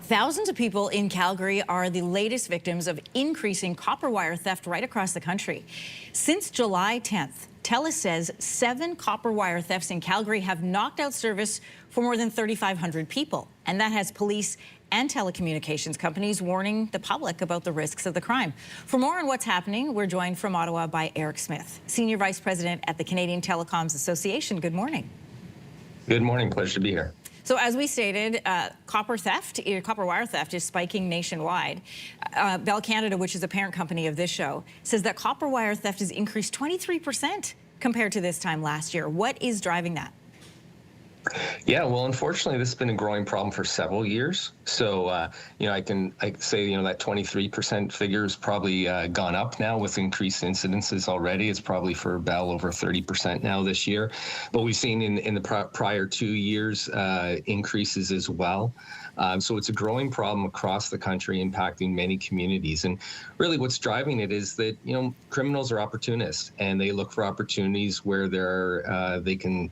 Thousands of people in Calgary are the latest victims of increasing copper wire theft right across the country. Since July 10th, TELUS says 7 copper wire thefts in Calgary have knocked out service for more than 3,500 people. And that has police and telecommunications companies warning the public about the risks of the crime. For more on what's happening, we're joined from Ottawa by Eric Smith, Senior Vice President at the Canadian Telecoms Association. Good morning. Good morning. Pleasure to be here. So as we stated, copper wire theft is spiking nationwide. Bell Canada, which is a parent company of this show, says that copper wire theft has increased 23% compared to this time last year. What is driving that? Yeah, well, unfortunately, this has been a growing problem for several years. So, I can say, that 23% figure has probably gone up now with increased incidences already. It's probably for Bell over 30% now this year. But we've seen in the prior 2 years increases as well. So it's a growing problem across the country, impacting many communities. And really what's driving it is that, criminals are opportunists, and they look for opportunities where they can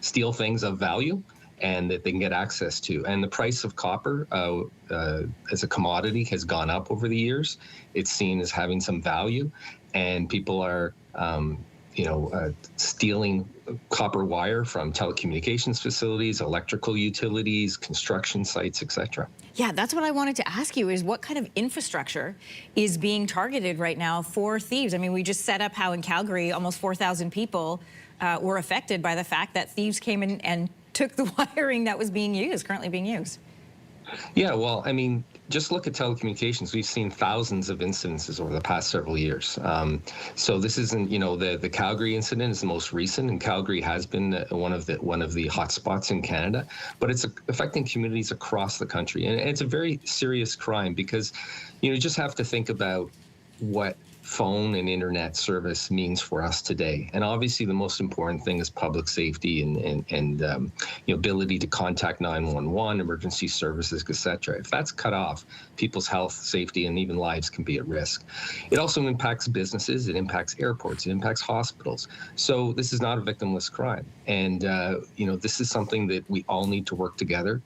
steal things of value and that they can get access to. And the price of copper as a commodity has gone up over the years. It's seen as having some value, and people are stealing copper wire from telecommunications facilities, electrical utilities, construction sites, etc. Yeah, that's what I wanted to ask you, is what kind of infrastructure is being targeted right now for thieves? I mean, we just set up how in Calgary almost 4,000 people were affected by the fact that thieves came in and took the wiring that was currently being used. Yeah, well, I mean, just look at telecommunications. We've seen thousands of incidences over the past several years. So this isn't, the Calgary incident is the most recent, and Calgary has been one of the hot spots in Canada. But it's affecting communities across the country, and it's a very serious crime because, you just have to think about what phone and internet service means for us today. And obviously the most important thing is public safety and ability to contact 911, emergency services, etc. If that's cut off, people's health, safety, and even lives can be at risk. It also impacts businesses, it impacts airports, it impacts hospitals. So this is not a victimless crime. And this is something that we all need to work together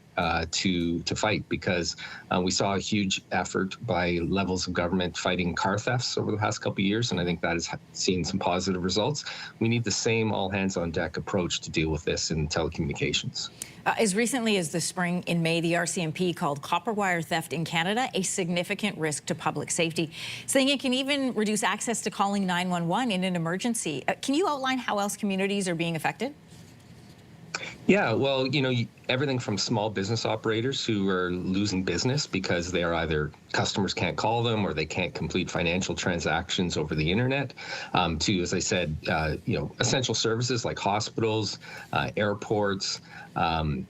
to fight, because we saw a huge effort by levels of government fighting car thefts over the past couple of years, and I think that has seen some positive results. We need the same all-hands-on-deck approach to deal with this in telecommunications. As recently as the spring, in May, the RCMP called copper wire theft in Canada a significant risk to public safety, saying it can even reduce access to calling 911 in an emergency. Can you outline how else communities are being affected? Yeah, well, everything from small business operators who are losing business because they're either customers can't call them or they can't complete financial transactions over the internet, to, as I said, essential services like hospitals, airports, and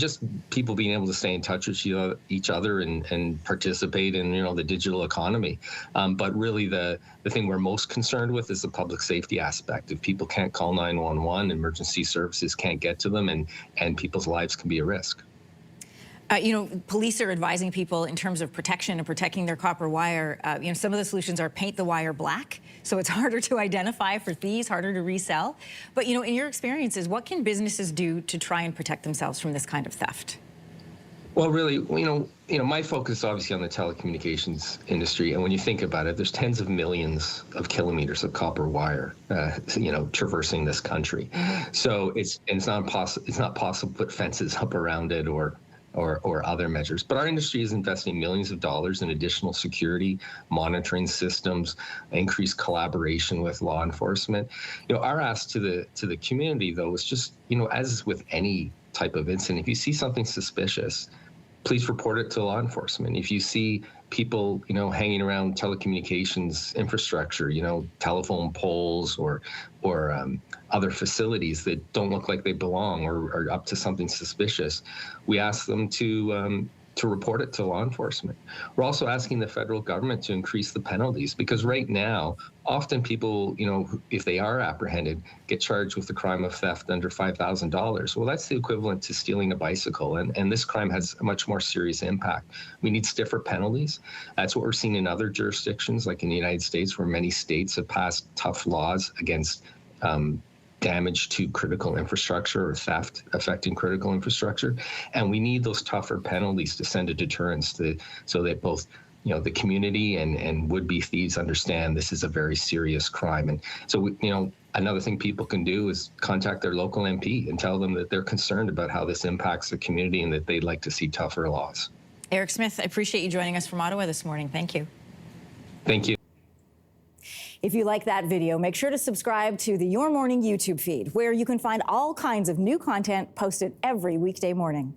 just people being able to stay in touch with each other and participate in, the digital economy. But really the thing we're most concerned with is the public safety aspect. If people can't call 911, emergency services can't get to them, and people's lives can be at risk. Police are advising people in terms of protection and protecting their copper wire. Some of the solutions are paint the wire black, so it's harder to identify for thieves, harder to resell. But, in your experiences, what can businesses do to try and protect themselves from this kind of theft? Well, really, my focus is obviously on the telecommunications industry, and when you think about it, there's tens of millions of kilometers of copper wire, traversing this country. So it's not possible to put fences up around it or other measures. But our industry is investing millions of dollars in additional security, monitoring systems, increased collaboration with law enforcement. Our ask to the community, though, is just, as with any type of incident, if you see something suspicious, please report it to law enforcement. If you see people, hanging around telecommunications infrastructure, telephone poles or other facilities that don't look like they belong or are up to something suspicious, we ask them to report it to law enforcement. We're also asking the federal government to increase the penalties, because right now, often people, if they are apprehended, get charged with the crime of theft under $5,000. Well, that's the equivalent to stealing a bicycle, and this crime has a much more serious impact. We need stiffer penalties. That's what we're seeing in other jurisdictions, like in the United States, where many states have passed tough laws against damage to critical infrastructure or theft affecting critical infrastructure. And we need those tougher penalties to send a deterrence so that both the community and would-be thieves understand this is a very serious crime. And so, another thing people can do is contact their local MP and tell them that they're concerned about how this impacts the community and that they'd like to see tougher laws. Eric Smith, I appreciate you joining us from Ottawa this morning. Thank you. Thank you. If you like that video, make sure to subscribe to the Your Morning YouTube feed, where you can find all kinds of new content posted every weekday morning.